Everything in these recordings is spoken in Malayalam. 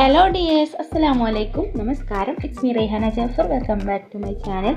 Hello dears, Assalamualaikum, Namaskaram. It's me Raihana Jaffer. Welcome back to my channel.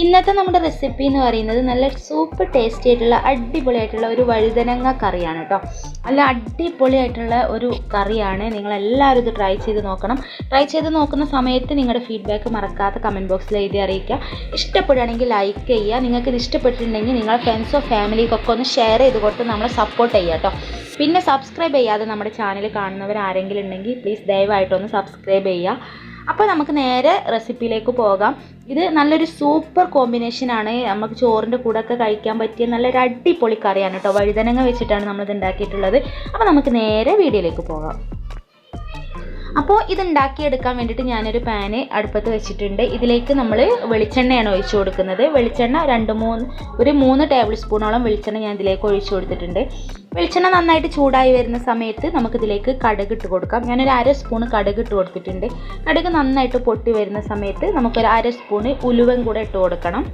ഇന്നത്തെ നമ്മുടെ റെസിപ്പി എന്ന് പറയുന്നത് നല്ല സൂപ്പർ ടേസ്റ്റി ആയിട്ടുള്ള അടിപൊളിയായിട്ടുള്ള ഒരു വഴുതനങ്ങ കറിയാണ് കേട്ടോ. നല്ല അടിപൊളിയായിട്ടുള്ള ഒരു കറിയാണ്. നിങ്ങൾ എല്ലാവരും ഇത് ട്രൈ ചെയ്ത് നോക്കണം. ട്രൈ ചെയ്ത് നോക്കുന്ന സമയത്ത് നിങ്ങളുടെ ഫീഡ്ബാക്ക് മറക്കാതെ കമൻറ്റ് ബോക്സിൽ എഴുതി അറിയിക്കുക. ഇഷ്ടപ്പെടുകയാണെങ്കിൽ ലൈക്ക് ചെയ്യുക. നിങ്ങൾക്ക് ഇത് ഇഷ്ടപ്പെട്ടിട്ടുണ്ടെങ്കിൽ നിങ്ങളുടെ ഫ്രണ്ട്സോ ഫാമിലിക്കൊക്കെ ഒന്ന് ഷെയർ ചെയ്ത് കൊടുത്ത് നമ്മളെ സപ്പോർട്ട് ചെയ്യുക കേട്ടോ. പിന്നെ സബ്സ്ക്രൈബ് ചെയ്യാതെ നമ്മുടെ ചാനൽ കാണുന്നവർ ആരെങ്കിലും ഉണ്ടെങ്കിൽ പ്ലീസ് ദയവായിട്ടൊന്ന് സബ്സ്ക്രൈബ് ചെയ്യുക. അപ്പോൾ നമുക്ക് നേരെ റെസിപ്പിയിലേക്ക് പോകാം. ഇത് നല്ലൊരു സൂപ്പർ കോമ്പിനേഷനാണ്. നമുക്ക് ചോറിൻ്റെ കൂടെ ഒക്കെ കഴിക്കാൻ പറ്റിയ നല്ലൊരു അടിപൊളി കറിയാണ് കേട്ടോ. വഴുതനങ്ങ വെച്ചിട്ടാണ് നമ്മളിത് ഉണ്ടാക്കിയിട്ടുള്ളത്. അപ്പോൾ നമുക്ക് നേരെ വീഡിയോയിലേക്ക് പോകാം. അപ്പോൾ ഇത് ഉണ്ടാക്കിയെടുക്കാൻ വേണ്ടിയിട്ട് ഞാനൊരു പാന് അടുപ്പത്ത് വെച്ചിട്ടുണ്ട്. ഇതിലേക്ക് നമ്മൾ വെളിച്ചെണ്ണയാണ് ഒഴിച്ചു കൊടുക്കുന്നത്. വെളിച്ചെണ്ണ ഒരു 3 ടേബിൾ സ്പൂണോളം വെളിച്ചെണ്ണ ഞാൻ ഇതിലേക്ക് ഒഴിച്ചു കൊടുത്തിട്ടുണ്ട്. വെളിച്ചെണ്ണ നന്നായിട്ട് ചൂടായി വരുന്ന സമയത്ത് നമുക്കിതിലേക്ക് കടുക് ഇട്ട് കൊടുക്കാം. ഞാനൊരു 1/2 സ്പൂൺ കടുക് ഇട്ട് കൊടുത്തിട്ടുണ്ട്. കടുക് നന്നായിട്ട് പൊട്ടി വരുന്ന സമയത്ത് നമുക്കൊരു 1/2 സ്പൂൺ ഉലുവയും കൂടെ ഇട്ട് കൊടുക്കണം.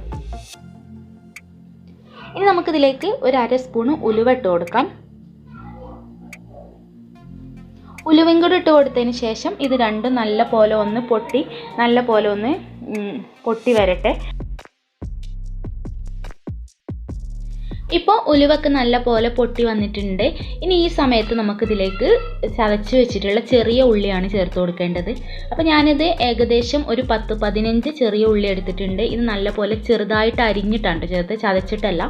ഇനി നമുക്കിതിലേക്ക് ഒരു 1/2 സ്പൂൺ ഉലുവ ഇട്ട് കൊടുക്കാം. ഉലുവയും കൂടി ഇട്ട് കൊടുത്തതിന് ശേഷം ഇത് രണ്ടും നല്ല പോലെ ഒന്ന് പൊട്ടി വരട്ടെ. ഇപ്പോൾ ഉലുവക്ക് നല്ല പോലെ പൊട്ടി വന്നിട്ടുണ്ട്. ഇനി ഈ സമയത്ത് നമുക്കിതിലേക്ക് ചതച്ച് വെച്ചിട്ടുള്ള ചെറിയ ഉള്ളിയാണ് ചേർത്ത് കൊടുക്കേണ്ടത്. അപ്പോൾ ഞാനിത് ഏകദേശം ഒരു 10-15 ചെറിയ ഉള്ളി എടുത്തിട്ടുണ്ട്. ഇത് നല്ല പോലെ ചെറുതായിട്ട് അരിഞ്ഞിട്ടാണ് ചതച്ചിട്ടല്ല,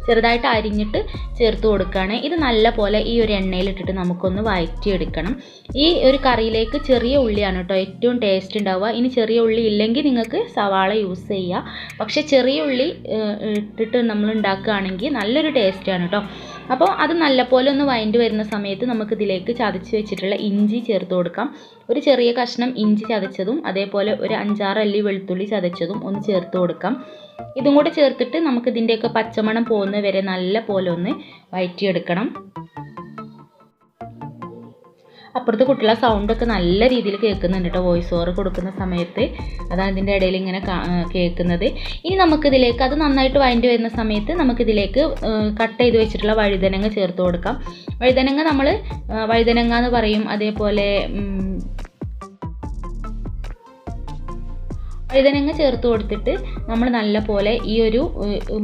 ചെറുതായിട്ട് അരിഞ്ഞിട്ട് ചേർത്ത് കൊടുക്കുകയാണ്. ഇത് നല്ല പോലെ ഈ ഒരു എണ്ണയിലിട്ടിട്ട് നമുക്കൊന്ന് വഴറ്റിയെടുക്കണം. ഈ ഒരു കറിയിലേക്ക് ചെറിയ ഉള്ളിയാണ് കേട്ടോ ഏറ്റവും ടേസ്റ്റ് ഉണ്ടാവുക. ഇനി ചെറിയ ഉള്ളി ഇല്ലെങ്കിൽ നിങ്ങൾക്ക് സവാള യൂസ് ചെയ്യുക. പക്ഷേ ചെറിയ ഉള്ളി ഇട്ടിട്ട് നമ്മൾ ഉണ്ടാക്കുകയാണെങ്കിൽ നല്ലൊരു ടേസ്റ്റാണ് കേട്ടോ. അപ്പോൾ അത് നല്ലപോലെ ഒന്ന് വഴണ്ടി വരുന്ന സമയത്ത് നമുക്കിതിലേക്ക് ചതച്ച് വെച്ചിട്ടുള്ള ഇഞ്ചി ചേർത്ത് കൊടുക്കാം. ഒരു ചെറിയ കഷ്ണം ഇഞ്ചി ചതച്ചതും അതേപോലെ ഒരു 5-6 അല്ലി വെളുത്തുള്ളി ചതച്ചതും ഒന്ന് ചേർത്ത് കൊടുക്കാം. ഇതും കൂടെ ചേർത്തിട്ട് നമുക്കിതിൻ്റെയൊക്കെ പച്ചമണം പോകുന്ന വരെ നല്ല പോലെ ഒന്ന് വഴറ്റിയെടുക്കണം. അപ്പുറത്ത് കുട്ടികളെ സൗണ്ടൊക്കെ നല്ല രീതിയിൽ കേൾക്കുന്നുണ്ട് കേട്ടോ. വോയിസ് ഓവർ കൊടുക്കുന്ന സമയത്ത് അതാണ് ഇതിൻ്റെ ഇടയിൽ ഇങ്ങനെ കേൾക്കുന്നത്. ഇനി നമുക്കിതിലേക്ക് അത് നന്നായിട്ട് വഴണ്ടി വരുന്ന സമയത്ത് നമുക്കിതിലേക്ക് കട്ട് ചെയ്ത് വെച്ചിട്ടുള്ള വഴുതനങ്ങ ചേർത്ത് കൊടുക്കാം. വഴുതനങ്ങ നമ്മൾ വഴുതനങ്ങ എന്ന് പറയും. അതേപോലെ വഴുതനങ്ങ ചേർത്ത് കൊടുത്തിട്ട് നമ്മൾ നല്ല പോലെ ഈ ഒരു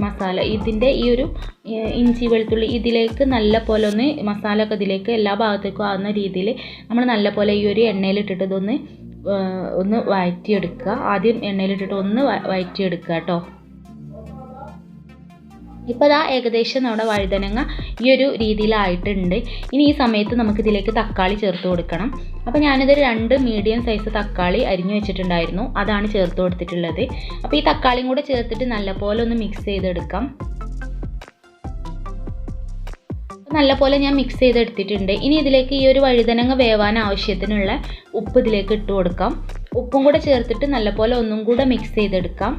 മസാല ഇതിൻ്റെ ഈ ഒരു ഇഞ്ചി വെളുത്തുള്ളി ഇതിലേക്ക് നല്ല പോലെ ഒന്ന് മസാല ഒക്കെ ഇതിലേക്ക് എല്ലാ ഭാഗത്തേക്കും ആകുന്ന രീതിയിൽ നമ്മൾ നല്ല പോലെ ഈ ഒരു എണ്ണയിലിട്ടിട്ട് ഒന്ന് വഴറ്റിയെടുക്കുക. ആദ്യം എണ്ണയിലിട്ടിട്ട് ഒന്ന് വഴറ്റിയെടുക്കുക കേട്ടോ. ഇപ്പോൾ അതാ ഏകദേശം നമ്മുടെ വഴുതനങ്ങ ഈ ഒരു രീതിയിലായിട്ടുണ്ട്. ഇനി ഈ സമയത്ത് നമുക്കിതിലേക്ക് തക്കാളി ചേർത്ത് കൊടുക്കണം. അപ്പോൾ ഞാനിതൊരു 2 മീഡിയം സൈസ് തക്കാളി അരിഞ്ഞു വെച്ചിട്ടുണ്ടായിരുന്നു, അതാണ് ചേർത്ത് കൊടുത്തിട്ടുള്ളത്. അപ്പോൾ ഈ തക്കാളിയും കൂടെ ചേർത്തിട്ട് നല്ലപോലെ ഒന്ന് മിക്സ് ചെയ്തെടുക്കാം. നല്ലപോലെ ഞാൻ മിക്സ് ചെയ്തെടുത്തിട്ടുണ്ട്. ഇനി ഇതിലേക്ക് ഈ ഒരു വഴുതനങ്ങ വേവാൻ ആവശ്യത്തിനുള്ള ഉപ്പ് ഇതിലേക്ക് ഇട്ട് കൊടുക്കാം. ഉപ്പും കൂടെ ചേർത്തിട്ട് നല്ലപോലെ ഒന്നും കൂടെ മിക്സ് ചെയ്തെടുക്കാം.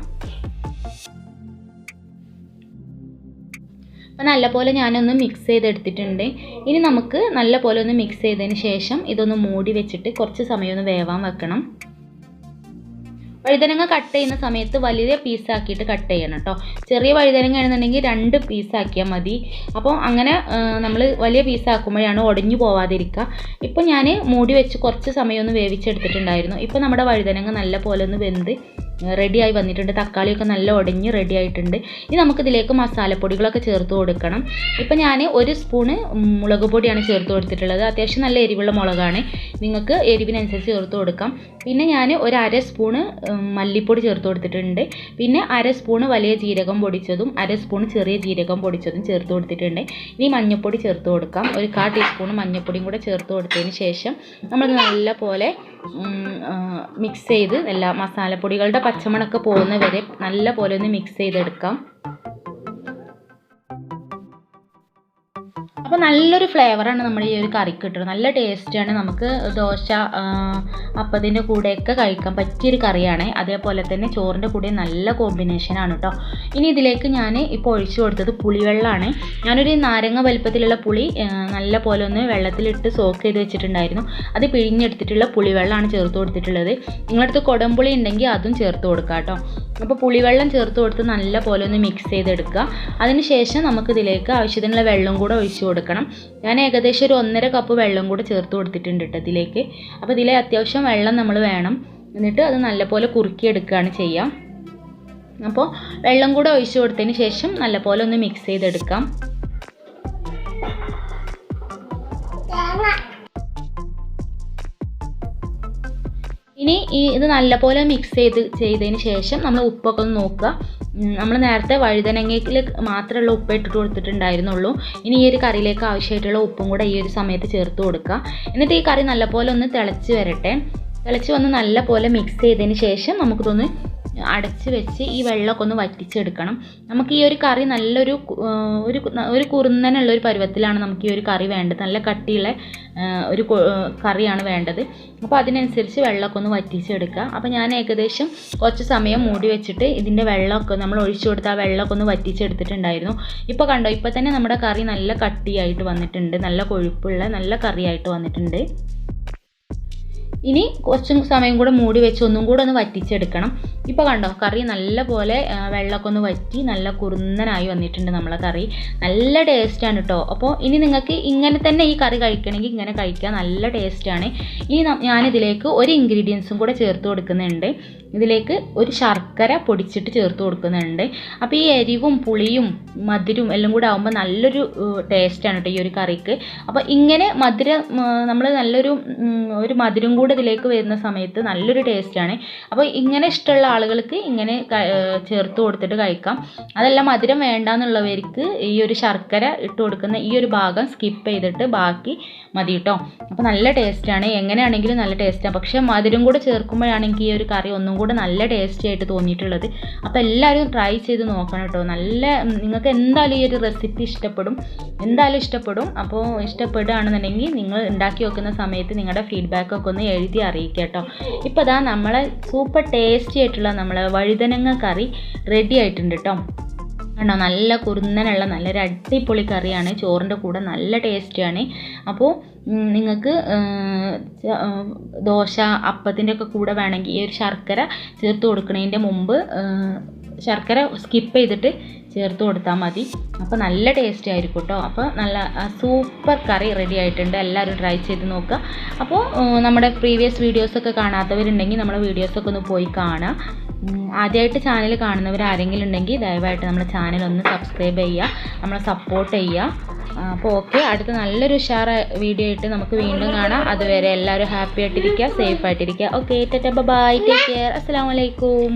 അപ്പോൾ നല്ലപോലെ ഞാനൊന്ന് മിക്സ് ചെയ്തെടുത്തിട്ടുണ്ട്. ഇനി നമുക്ക് നല്ലപോലെ ഒന്ന് മിക്സ് ചെയ്തതിന് ശേഷം ഇതൊന്ന് മൂടി വെച്ചിട്ട് കുറച്ച് സമയം ഒന്ന് വേവാൻ വെക്കണം. വഴുതനങ്ങ കട്ട് ചെയ്യുന്ന സമയത്ത് വലിയ പീസാക്കിയിട്ട് കട്ട് ചെയ്യണം കേട്ടോ. ചെറിയ വഴുതനങ്ങ ആണെന്നുണ്ടെങ്കിൽ 2 പീസാക്കിയാൽ മതി. അപ്പോൾ അങ്ങനെ നമ്മൾ വലിയ പീസാക്കുമ്പോഴാണ് ഉടഞ്ഞു പോവാതിരിക്കുക. ഇപ്പോൾ ഞാൻ മൂടി വെച്ച് കുറച്ച് സമയം ഒന്ന് വേവിച്ചെടുത്തിട്ടുണ്ടായിരുന്നു. ഇപ്പോൾ നമ്മുടെ വഴുതനങ്ങ നല്ല പോലെ ഒന്ന് വെന്ത് റെഡിയായി വന്നിട്ടുണ്ട്. തക്കാളിയൊക്കെ നല്ല ഉടഞ്ഞ് റെഡി ആയിട്ടുണ്ട്. ഇനി നമുക്കിതിലേക്ക് മസാലപ്പൊടികളൊക്കെ ചേർത്ത് കൊടുക്കണം. ഇപ്പോൾ ഞാൻ 1 സ്പൂണ് മുളക് പൊടിയാണ് ചേർത്ത് കൊടുത്തിട്ടുള്ളത്. അത്യാവശ്യം നല്ല എരിവുള്ള മുളകാണ്, നിങ്ങൾക്ക് എരിവിനനുസരിച്ച് ചേർത്ത് കൊടുക്കാം. പിന്നെ ഞാൻ ഒരു 1/2 സ്പൂണ് മല്ലിപ്പൊടി ചേർത്ത് കൊടുത്തിട്ടുണ്ട്. പിന്നെ 1/2 സ്പൂണ് വലിയ ജീരകം പൊടിച്ചതും 1/2 സ്പൂൺ ചെറിയ ജീരകം പൊടിച്ചതും ചേർത്ത് കൊടുത്തിട്ടുണ്ട്. ഇനി മഞ്ഞൾപ്പൊടി ചേർത്ത് കൊടുക്കാം. ഒരു 1/4 ടീസ്പൂൺ മഞ്ഞൾപ്പൊടിയും കൂടെ ചേർത്ത് കൊടുത്തതിന് ശേഷം നമ്മൾ നല്ല പോലെ മിക്സ് ചെയ്ത് എല്ലാ മസാലപ്പൊടികളുടെ പച്ചമണമൊക്കെ പോകുന്ന വരെ നല്ല പോലെ ഒന്ന് മിക്സ് ചെയ്തെടുക്കാം. അപ്പോൾ നല്ലൊരു ഫ്ലേവറാണ് നമ്മൾ ഈ ഒരു കറിക്ക് കിട്ടുന്നത്. നല്ല ടേസ്റ്റാണ്. നമുക്ക് ദോശ അപ്പത്തിൻ്റെ കൂടെയൊക്കെ കഴിക്കാൻ പറ്റിയൊരു കറിയാണ്. അതേപോലെ തന്നെ ചോറിൻ്റെ കൂടെ നല്ല കോമ്പിനേഷനാണ് കേട്ടോ. ഇനി ഇതിലേക്ക് ഞാൻ ഇപ്പോൾ ഒഴിച്ചു കൊടുത്തത് പുളിവെള്ളമാണ്. ഞാനൊരു നാരങ്ങ വലുപ്പത്തിലുള്ള പുളി നല്ല പോലെ ഒന്ന് വെള്ളത്തിലിട്ട് സോക്ക് ചെയ്ത് വെച്ചിട്ടുണ്ടായിരുന്നു. അത് പിഴിഞ്ഞെടുത്തിട്ടുള്ള പുളിവെള്ളമാണ് ചേർത്ത് കൊടുത്തിട്ടുള്ളത്. നിങ്ങളടുത്ത് കൊടംപുളി ഉണ്ടെങ്കിൽ അതും ചേർത്ത് കൊടുക്കാം കേട്ടോ. അപ്പോൾ പുളിവെള്ളം ചേർത്ത് കൊടുത്ത് നല്ല പോലെ ഒന്ന് മിക്സ് ചെയ്തെടുക്കുക. അതിനുശേഷം നമുക്കിതിലേക്ക് ആവശ്യത്തിനുള്ള വെള്ളം കൂടെ ഒഴിച്ചു കൊടുക്കണം. ഞാൻ ഏകദേശം ഒരു 1.5 കപ്പ് വെള്ളം കൂടെ ചേർത്ത് കൊടുത്തിട്ടുണ്ട് കേട്ടോ ഇതിലേക്ക്. അപ്പോൾ ഇതിലെ അത്യാവശ്യം വെള്ളം നമ്മൾ വേണം. എന്നിട്ട് അത് നല്ലപോലെ കുറുക്കിയെടുക്കുകയാണ് ചെയ്യുക. അപ്പോൾ വെള്ളം കൂടെ ഒഴിച്ചു കൊടുത്തതിന് ശേഷം നല്ലപോലെ ഒന്ന് മിക്സ് ചെയ്തെടുക്കാം. ഇനി ഇത് നല്ലപോലെ മിക്സ് ചെയ്തതിന് ശേഷം നമ്മൾ ഉപ്പൊക്കെ ഒന്ന് നോക്കുക. നമ്മൾ നേരത്തെ വഴുതനങ്ങയിൽ മാത്രമുള്ള ഉപ്പ് ഇട്ടിട്ട് കൊടുത്തിട്ടുണ്ടായിരുന്നുള്ളൂ. ഇനി ഈ ഒരു കറിയിലേക്ക് ആവശ്യമായിട്ടുള്ള ഉപ്പും കൂടെ ഈ ഒരു സമയത്ത് ചേർത്ത് കൊടുക്കുക. എന്നിട്ട് ഈ കറി നല്ലപോലെ ഒന്ന് തിളച്ച് വരട്ടെ. തിളച്ച് വന്ന് നല്ലപോലെ മിക്സ് ചെയ്തതിന് ശേഷം നമുക്കിതൊന്ന് അടച്ച് വെച്ച് ഈ വെള്ളമൊക്കെ ഒന്ന് വറ്റിച്ചെടുക്കണം. നമുക്ക് ഈ ഒരു കറി നല്ലൊരു ഒരു കുറുന്നനുള്ളൊരു പരുവത്തിലാണ് നമുക്ക് ഈ ഒരു കറി വേണ്ടത്. നല്ല കട്ടിയുള്ള ഒരു കറിയാണ് വേണ്ടത്. അപ്പോൾ അതിനനുസരിച്ച് വെള്ളമൊക്കെ ഒന്ന് വറ്റിച്ചെടുക്കുക. അപ്പോൾ ഞാൻ ഏകദേശം കുറച്ച് സമയം മൂടി വെച്ചിട്ട് ഇതിൻ്റെ വെള്ളമൊക്കെ നമ്മൾ ഒഴിച്ചു കൊടുത്ത് ആ വെള്ളമൊക്കെ ഒന്ന് വറ്റിച്ചെടുത്തിട്ടുണ്ടായിരുന്നു. ഇപ്പോൾ കണ്ടോ, ഇപ്പോൾ തന്നെ നമ്മുടെ കറി നല്ല കട്ടിയായിട്ട് വന്നിട്ടുണ്ട്. നല്ല കൊഴുപ്പുള്ള നല്ല കറിയായിട്ട് വന്നിട്ടുണ്ട്. ഇനി കുറച്ച് സമയം കൂടെ മൂടി വെച്ച് ഒന്നും കൂടെ ഒന്ന് വറ്റിച്ചെടുക്കണം. ഇപ്പോൾ കണ്ടോ, കറി നല്ല പോലെ വെള്ളമൊക്കെ ഒന്ന് വറ്റി നല്ല കുറുന്നനായി വന്നിട്ടുണ്ട് നമ്മളെ കറി. നല്ല ടേസ്റ്റാണ് കേട്ടോ. അപ്പോൾ ഇനി നിങ്ങൾക്ക് ഇങ്ങനെ തന്നെ ഈ കറി കഴിക്കണമെങ്കിൽ ഇങ്ങനെ കഴിക്കാം, നല്ല ടേസ്റ്റാണ്. ഇനി ഞാനിതിലേക്ക് ഒരു ഇൻഗ്രീഡിയൻസും കൂടെ ചേർത്ത് കൊടുക്കുന്നുണ്ട്. ഇതിലേക്ക് ഒരു ശർക്കര പൊടിച്ചിട്ട് ചേർത്ത് കൊടുക്കുന്നുണ്ട്. അപ്പോൾ ഈ എരിവും പുളിയും മധുരവും എല്ലാം കൂടെ ആകുമ്പോൾ നല്ലൊരു ടേസ്റ്റാണ് കേട്ടോ ഈ ഒരു കറിക്ക്. അപ്പോൾ ഇങ്ങനെ നമ്മൾ നല്ലൊരു മധുരം കൂടെ ഇതിലേക്ക് വരുന്ന സമയത്ത് നല്ലൊരു ടേസ്റ്റാണ്. അപ്പോൾ ഇങ്ങനെ ഇഷ്ടമുള്ള ആളുകൾക്ക് ഇങ്ങനെ ചേർത്ത് കൊടുത്തിട്ട് കഴിക്കാം. അതല്ല മധുരം വേണ്ടാന്നുള്ളവർക്ക് ഈ ഒരു ശർക്കര ഇട്ട് കൊടുക്കുന്ന ഈ ഒരു ഭാഗം സ്കിപ്പ് ചെയ്തിട്ട് ബാക്കി മതി കേട്ടോ. അപ്പോൾ നല്ല ടേസ്റ്റാണ്, എങ്ങനെയാണെങ്കിലും നല്ല ടേസ്റ്റാണ്. പക്ഷേ മധുരം കൂടെ ചേർക്കുമ്പോഴാണെങ്കിൽ ഈ ഒരു കറി ഒന്നും കൂടെ നല്ല ടേസ്റ്റി ആയിട്ട് തോന്നിയിട്ടുള്ളത്. അപ്പോൾ എല്ലാവരും ട്രൈ ചെയ്ത് നോക്കണം കേട്ടോ. നിങ്ങൾക്ക് എന്തായാലും ഈ ഒരു റെസിപ്പി എന്തായാലും ഇഷ്ടപ്പെടും. അപ്പോൾ ഇഷ്ടപ്പെടുകയാണെന്നുണ്ടെങ്കിൽ നിങ്ങൾ ഉണ്ടാക്കി വെക്കുന്ന സമയത്ത് നിങ്ങളുടെ ഫീഡ്ബാക്കൊക്കെ ഒന്ന് എഴുതി അറിയിക്കുക കേട്ടോ. ഇപ്പോൾ ഇതാ നമ്മളെ സൂപ്പർ ടേസ്റ്റി ആയിട്ടുള്ള നമ്മളെ വഴുതനങ്ങ കറി റെഡി ആയിട്ടുണ്ട് കേട്ടോ. കണ്ടോ, നല്ല കുറുന്നനുള്ള നല്ലൊരു അടിപൊളി കറിയാണ്. ചോറിൻ്റെ കൂടെ നല്ല ടേസ്റ്റിയാണ്. അപ്പോൾ നിങ്ങൾക്ക് ദോശ അപ്പത്തിൻ്റെ ഒക്കെ കൂടെ വേണമെങ്കിൽ ഈ ഒരു ശർക്കര ചേർത്ത് കൊടുക്കുന്നതിൻ്റെ മുമ്പ് ശർക്കര സ്കിപ്പ് ചെയ്തിട്ട് ചേർത്ത് കൊടുത്താൽ മതി. അപ്പോൾ നല്ല ടേസ്റ്റി ആയിരിക്കും കേട്ടോ. അപ്പോൾ നല്ല സൂപ്പർ കറി റെഡി ആയിട്ടുണ്ട്. എല്ലാവരും ട്രൈ ചെയ്ത് നോക്കുക. അപ്പോൾ നമ്മുടെ പ്രീവിയസ് വീഡിയോസൊക്കെ കാണാത്തവരുണ്ടെങ്കിൽ നമ്മുടെ വീഡിയോസൊക്കെ ഒന്ന് പോയി കാണുക. ആദ്യമായിട്ട് ചാനൽ കാണുന്നവർ ആരെങ്കിലും ഉണ്ടെങ്കിൽ ദയവായിട്ട് നമ്മുടെ ചാനൽ ഒന്ന് സബ്സ്ക്രൈബ് ചെയ്യുക, നമ്മളെ സപ്പോർട്ട് ചെയ്യുക. അപ്പോൾ ഓക്കെ, അടുത്ത നല്ലൊരു ഉഷാർ വീഡിയോ ആയിട്ട് നമുക്ക് വീണ്ടും കാണാം. അതുവരെ എല്ലാവരും ഹാപ്പി ആയിട്ടിരിക്കുക, സേഫ് ആയിട്ടിരിക്കുക. Okay, tata, bye, take care, അസ്സലാമു അലൈക്കും.